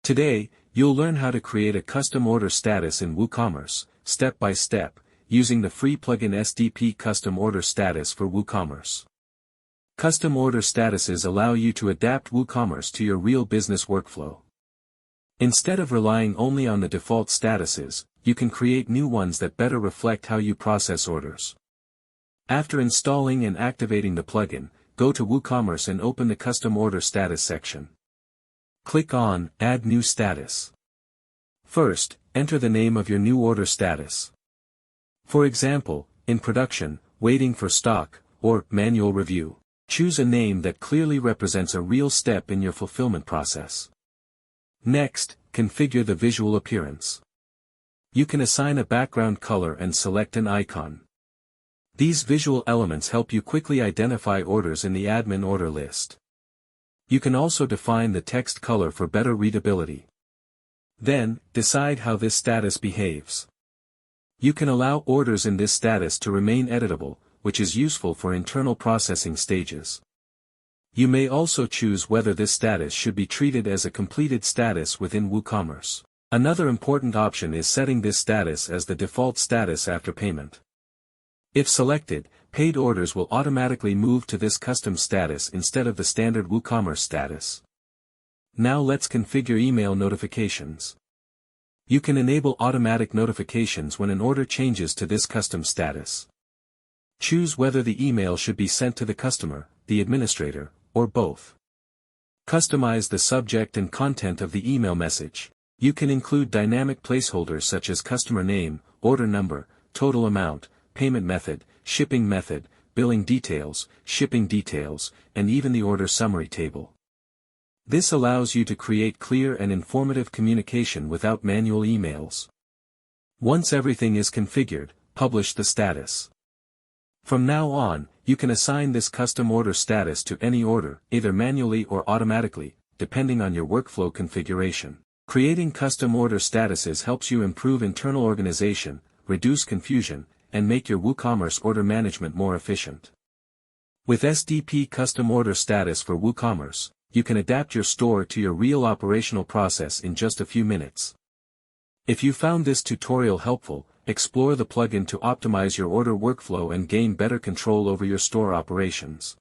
Today, you'll learn how to create a custom order status in WooCommerce, step by step, using the free plugin SDP Custom Order Status for WooCommerce. Custom order statuses allow you to adapt WooCommerce to your real business workflow. Instead of relying only on the default statuses, you can create new ones that better reflect how you process orders. After installing and activating the plugin, go to WooCommerce and open the Custom Order Status section. Click on Add New Status. First, enter the name of your new order status. For example, in production, waiting for stock, or manual review, choose a name that clearly represents a real step in your fulfillment process. Next, configure the visual appearance. You can assign a background color and select an icon. These visual elements help you quickly identify orders in the admin order list. You can also define the text color for better readability. Then, decide how this status behaves. You can allow orders in this status to remain editable, which is useful for internal processing stages. You may also choose whether this status should be treated as a completed status within WooCommerce. Another important option is setting this status as the default status after payment. If selected, paid orders will automatically move to this custom status instead of the standard WooCommerce status. Now let's configure email notifications. You can enable automatic notifications when an order changes to this custom status. Choose whether the email should be sent to the customer, the administrator, or both. Customize the subject and content of the email message. You can include dynamic placeholders such as customer name, order number, total amount, payment method, shipping method, billing details, shipping details, and even the order summary table. This allows you to create clear and informative communication without manual emails. Once everything is configured, publish the status. From now on, you can assign this custom order status to any order, either manually or automatically, depending on your workflow configuration. Creating custom order statuses helps you improve internal organization, reduce confusion, and make your WooCommerce order management more efficient. With SDP Custom Order Status for WooCommerce, you can adapt your store to your real operational process in just a few minutes. If you found this tutorial helpful, explore the plugin to optimize your order workflow and gain better control over your store operations.